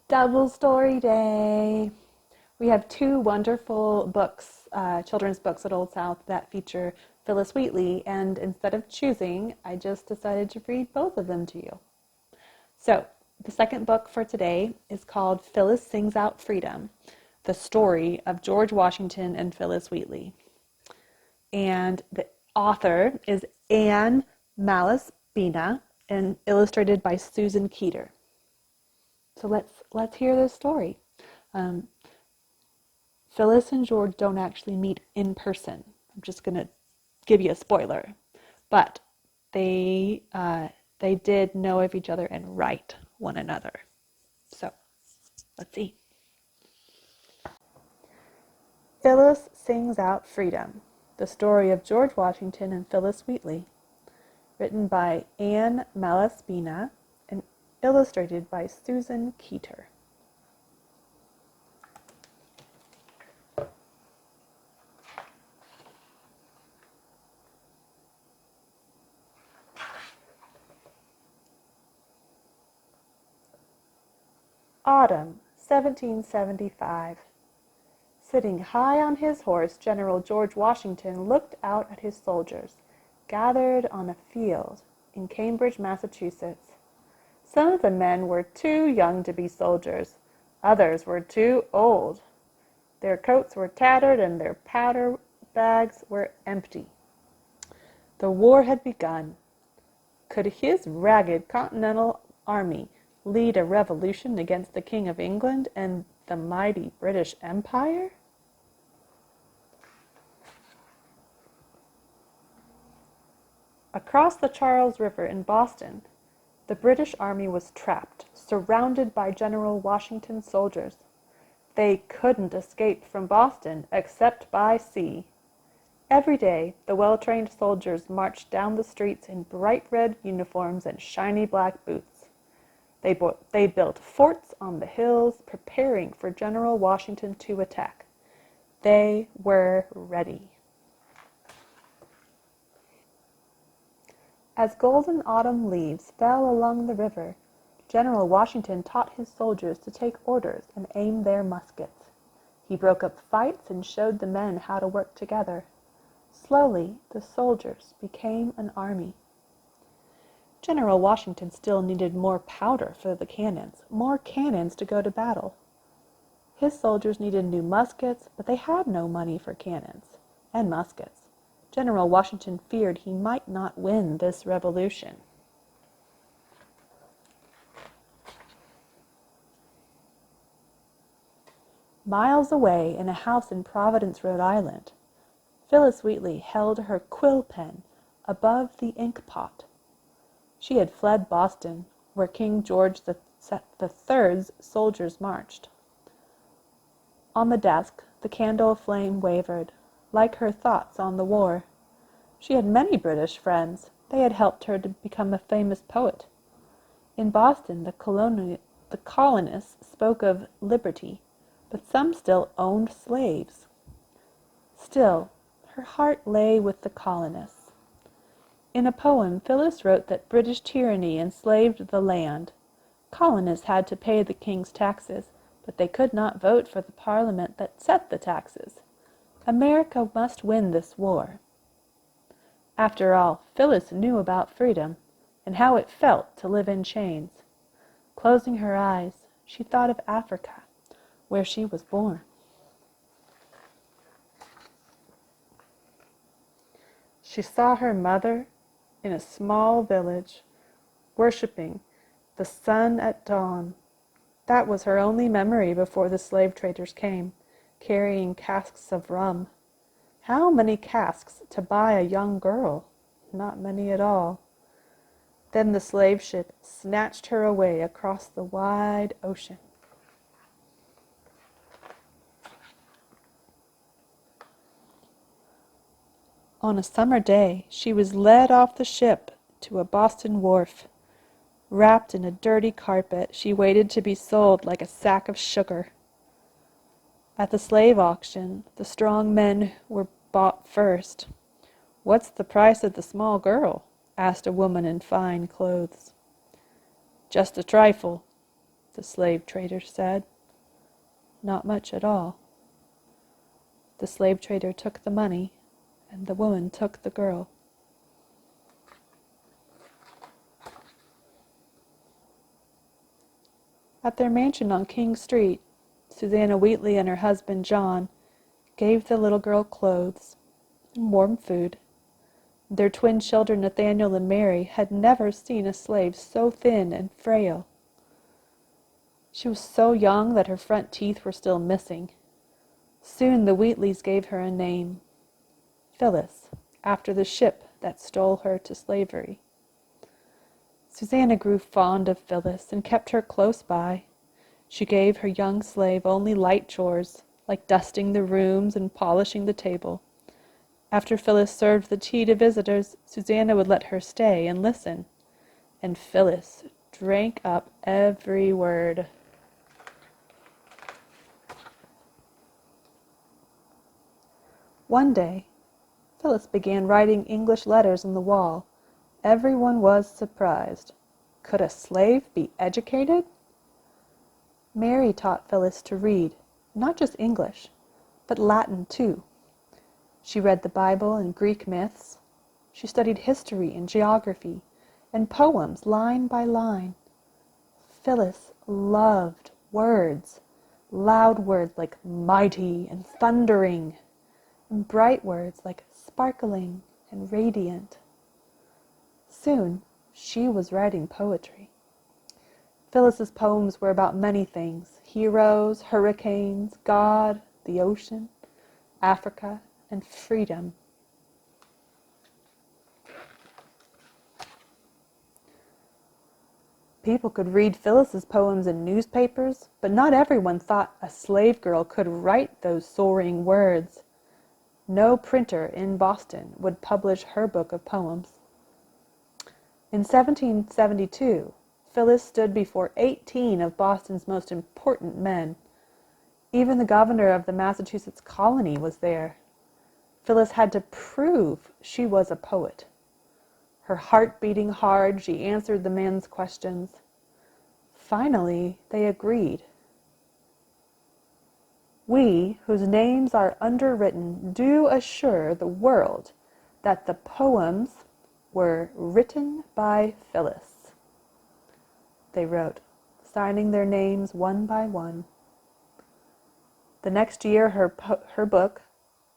Double story day. We have two wonderful books, children's books at Old South that feature Phillis Wheatley, and instead of choosing, I just decided to read both of them to you. So, the second book for today is called Phillis Sings Out Freedom, the story of George Washington and Phillis Wheatley. And the author is Ann Malaspina and illustrated by Susan Keeter. So let's hear this story. Phillis and George don't actually meet in person. I'm just going to give you a spoiler, but they did know of each other and write one another. So let's see. Phillis Sings Out Freedom, the story of George Washington and Phillis Wheatley, written by Ann Malaspina and illustrated by Susan Keeter. Autumn, 1775. Sitting high on his horse, General George Washington looked out at his soldiers, gathered on a field in Cambridge, Massachusetts. Some of the men were too young to be soldiers. Others were too old. Their coats were tattered and their powder bags were empty. The war had begun. Could his ragged Continental Army lead a revolution against the King of England and the mighty British Empire? Across the Charles River in Boston, the British Army was trapped, surrounded by General Washington's soldiers. They couldn't escape from Boston except by sea. Every day, the well-trained soldiers marched down the streets in bright red uniforms and shiny black boots. They built forts on the hills, preparing for General Washington to attack. They were ready. As golden autumn leaves fell along the river, General Washington taught his soldiers to take orders and aim their muskets. He broke up fights and showed the men how to work together. Slowly, the soldiers became an army. General Washington still needed more powder for the cannons, more cannons to go to battle. His soldiers needed new muskets, but they had no money for cannons and muskets. General Washington feared he might not win this revolution. Miles away in a house in Providence, Rhode Island, Phillis Wheatley held her quill pen above the ink pot. She had fled Boston, where King George III's soldiers marched. On the desk, the candle flame wavered, like her thoughts on the war. She had many British friends. They had helped her to become a famous poet. In Boston, the colonists spoke of liberty, but some still owned slaves. Still, her heart lay with the colonists. In a poem, Phillis wrote that British tyranny enslaved the land. Colonists had to pay the king's taxes, but they could not vote for the parliament that set the taxes. America must win this war. After all, Phillis knew about freedom and how it felt to live in chains. Closing her eyes, she thought of Africa, where she was born. She saw her mother in a small village, worshiping the sun at dawn. That was her only memory before the slave traders came, carrying casks of rum. How many casks to buy a young girl? Not many at all. Then the slave ship snatched her away across the wide ocean. On a summer day, she was led off the ship to a Boston wharf. Wrapped in a dirty carpet, she waited to be sold like a sack of sugar. At the slave auction, the strong men were bought first. "What's the price of the small girl?" asked a woman in fine clothes. "Just a trifle." the slave trader said. Not much at all. The slave trader took the money, and the woman took the girl. At their mansion on King Street, Susanna Wheatley and her husband John gave the little girl clothes and warm food. Their twin children Nathaniel and Mary had never seen a slave so thin and frail. She was so young that her front teeth were still missing. Soon the Wheatleys gave her a name, Phillis, after the ship that stole her to slavery. Susanna grew fond of Phillis and kept her close by. She gave her young slave only light chores, like dusting the rooms and polishing the table. After Phillis served the tea to visitors, Susanna would let her stay and listen, and Phillis drank up every word. One day, Phillis began writing English letters on the wall. Everyone was surprised. Could a slave be educated? Mary taught Phillis to read, not just English, but Latin too. She read the Bible and Greek myths. She studied history and geography and poems line by line. Phillis loved words, loud words like mighty and thundering, and bright words like sparkling and radiant. Soon, she was writing poetry. Phillis's poems were about many things: heroes, hurricanes, God, the ocean, Africa, and freedom. People could read Phillis's poems in newspapers, but not everyone thought a slave girl could write those soaring words. No printer in Boston would publish her book of poems. In 1772, Phillis stood before 18 of Boston's most important men. Even the governor of the Massachusetts colony was there. Phillis had to prove she was a poet. Her heart beating hard, she answered the men's questions. Finally, they agreed. We, whose names are underwritten, do assure the world that the poems were written by Phillis. They wrote, signing their names one by one. The next year, her book,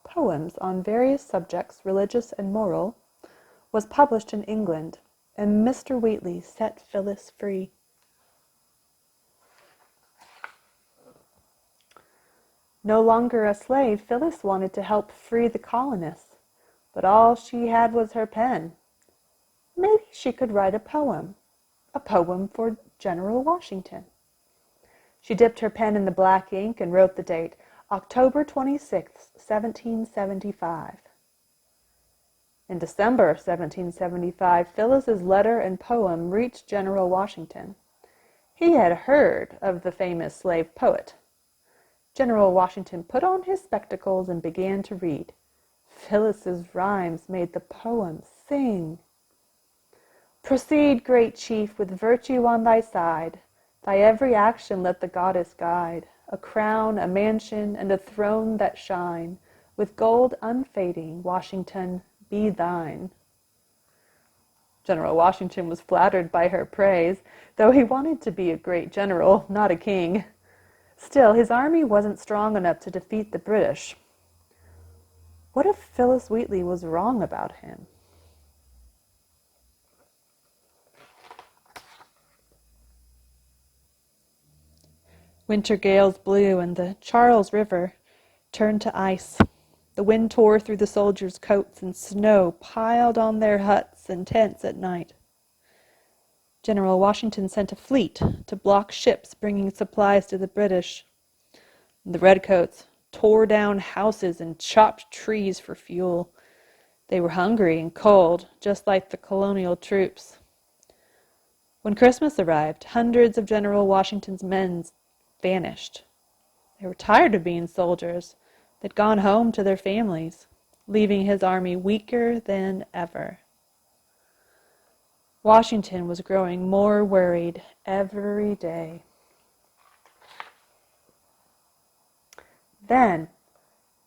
Poems on Various Subjects, Religious and Moral, was published in England, and Mr. Wheatley set Phillis free. No longer a slave, Phillis wanted to help free the colonists, but all she had was her pen. Maybe she could write a poem for General Washington. She dipped her pen in the black ink and wrote the date, October 26, 1775. In December of 1775, Phillis's letter and poem reached General Washington. He had heard of the famous slave poet. General Washington put on his spectacles and began to read. Phillis's rhymes made the poem sing. Proceed, great chief, with virtue on thy side. Thy every action let the goddess guide. A crown, a mansion, and a throne that shine. With gold unfading, Washington, be thine. General Washington was flattered by her praise, though he wanted to be a great general, not a king. Still, his army wasn't strong enough to defeat the British. What if Phillis Wheatley was wrong about him? Winter gales blew, and the Charles River turned to ice. The wind tore through the soldiers' coats, and snow piled on their huts and tents at night. General Washington sent a fleet to block ships bringing supplies to the British. The redcoats tore down houses and chopped trees for fuel. They were hungry and cold, just like the colonial troops. When Christmas arrived, hundreds of General Washington's men vanished. They were tired of being soldiers. They'd gone home to their families, leaving his army weaker than ever. Washington was growing more worried every day. Then,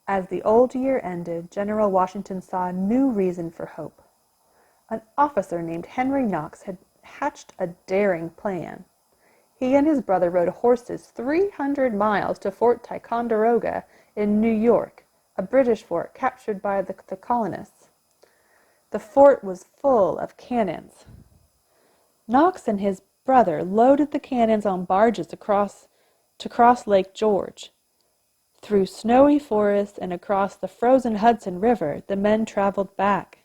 as the old year ended, General Washington saw a new reason for hope. An officer named Henry Knox had hatched a daring plan. He and his brother rode horses 300 miles to Fort Ticonderoga in New York, a British fort captured by the colonists. The fort was full of cannons. Knox and his brother loaded the cannons on barges to cross Lake George. Through snowy forests and across the frozen Hudson River, the men traveled back.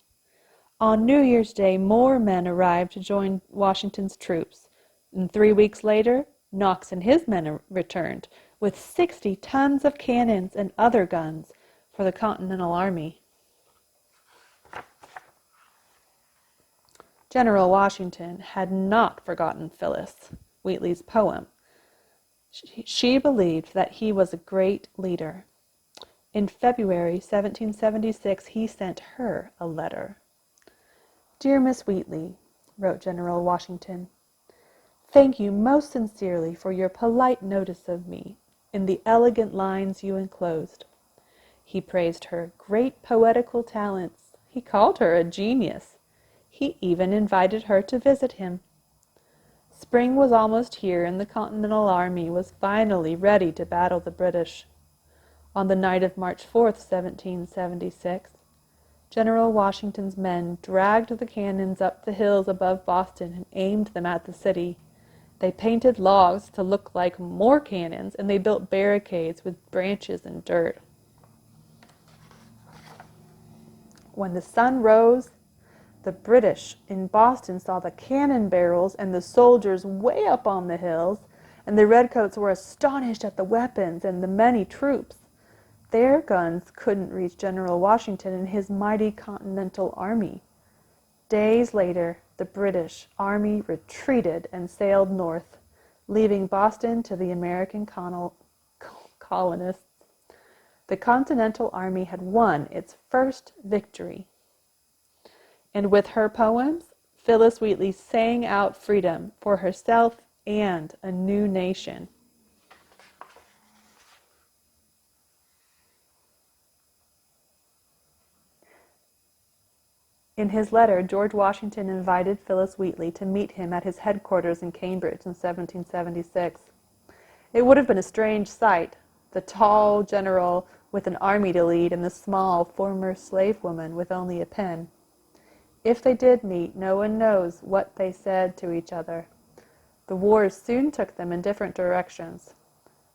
On New Year's Day, more men arrived to join Washington's troops, and 3 weeks later, Knox and his men returned with 60 tons of cannons and other guns for the Continental Army. General Washington had not forgotten Phillis Wheatley's poem. She believed that he was a great leader. In February 1776, he sent her a letter. "Dear Miss Wheatley," wrote General Washington, "thank you most sincerely for your polite notice of me in the elegant lines you enclosed." He praised her great poetical talents. He called her a genius. He even invited her to visit him. Spring was almost here, and the Continental Army was finally ready to battle the British. On the night of March 4th, 1776, General Washington's men dragged the cannons up the hills above Boston and aimed them at the city. They painted logs to look like more cannons, and they built barricades with branches and dirt. When the sun rose, the British in Boston saw the cannon barrels and the soldiers way up on the hills, and the redcoats were astonished at the weapons and the many troops. Their guns couldn't reach General Washington and his mighty Continental Army. Days later, the British Army retreated and sailed north, leaving Boston to the American colonists. The Continental Army had won its first victory. And with her poems, Phillis Wheatley sang out freedom for herself and a new nation. In his letter, George Washington invited Phillis Wheatley to meet him at his headquarters in Cambridge in 1776. It would have been a strange sight, the tall general with an army to lead and the small former slave woman with only a pen. If they did meet, no one knows what they said to each other. The wars soon took them in different directions.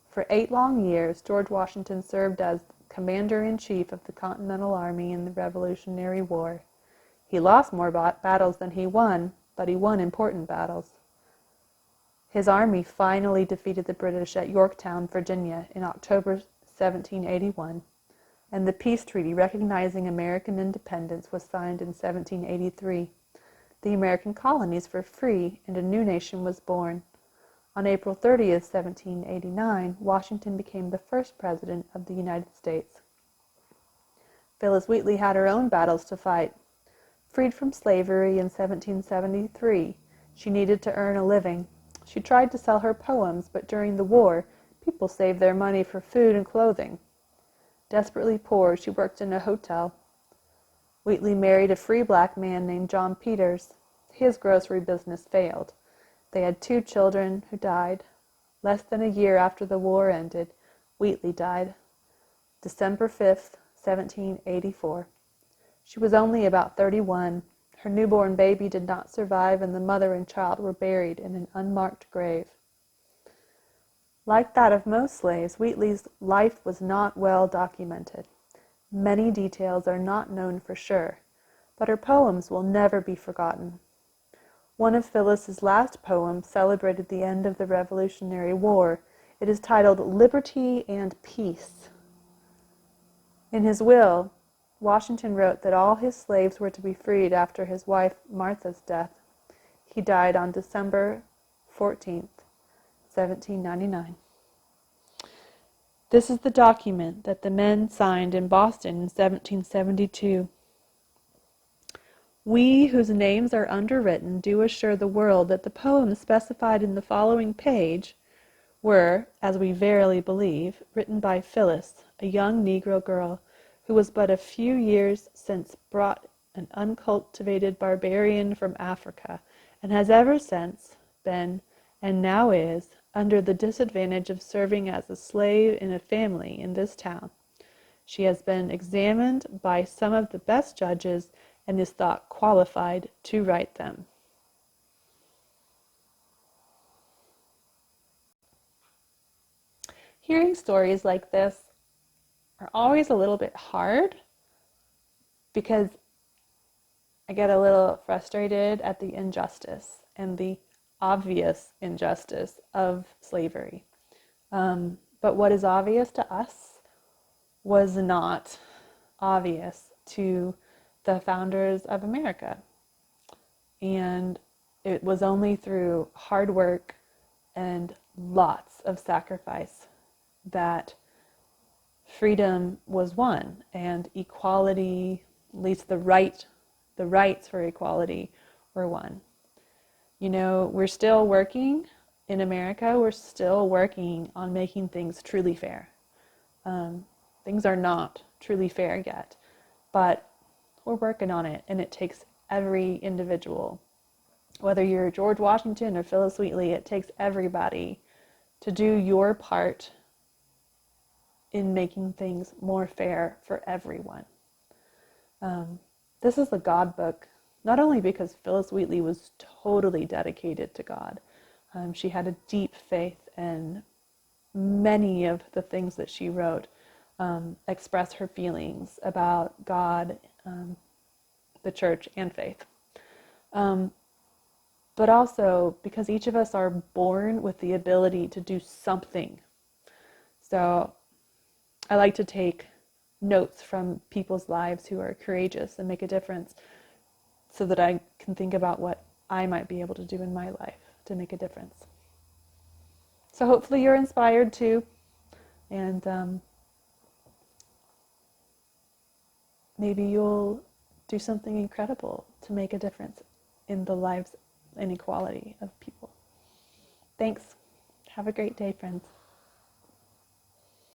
For 8 long years, George Washington served as Commander-in-Chief of the Continental Army in the Revolutionary War. He lost more battles than he won, but he won important battles. His army finally defeated the British at Yorktown, Virginia, in October 1781. And the peace treaty recognizing American independence was signed in 1783. The American colonies were free, and a new nation was born. On April 30th, 1789, Washington became the first president of the United States. Phillis Wheatley had her own battles to fight. Freed from slavery in 1773, she needed to earn a living. She tried to sell her poems, but during the war, people saved their money for food and clothing. Desperately poor, she worked in a hotel. Wheatley married a free black man named John Peters. His grocery business failed. They had 2 children who died. Less than a year after the war ended, Wheatley died, December 5th, 1784. She was only about 31. Her newborn baby did not survive, and the mother and child were buried in an unmarked grave. Like that of most slaves, Wheatley's life was not well documented. Many details are not known for sure, but her poems will never be forgotten. One of Phillis's last poems celebrated the end of the Revolutionary War. It is titled "Liberty and Peace." In his will, Washington wrote that all his slaves were to be freed after his wife Martha's death. He died on December 14th, 1799. This is the document that the men signed in Boston in 1772. "We, whose names are underwritten, do assure the world that the poems specified in the following page were, as we verily believe, written by Phillis, a young Negro girl who was but a few years since brought an uncultivated barbarian from Africa, and has ever since been, and now is, under the disadvantage of serving as a slave in a family in this town. She has been examined by some of the best judges and is thought qualified to write them. Hearing stories like this are always a little bit hard because I get a little frustrated at the injustice and the obvious injustice of slavery. But what is obvious to us was not obvious to the founders of America. And it was only through hard work and lots of sacrifice that freedom was won, and equality, at least the rights for equality, were won. You know, we're still working in America, we're still working on making things truly fair. Things are not truly fair yet, but we're working on it, and it takes every individual. Whether you're George Washington or Phillis Wheatley, it takes everybody to do your part in making things more fair for everyone. This is a God book, not only because Phillis Wheatley was totally dedicated to God. She had a deep faith, and many of the things that she wrote express her feelings about God, the church, and faith. But also because each of us are born with the ability to do something. So I like to take notes from people's lives who are courageous and make a difference, so that I can think about what I might be able to do in my life to make a difference. So hopefully you're inspired too, and maybe you'll do something incredible to make a difference in the lives and equality of people. Thanks. Have a great day, friends.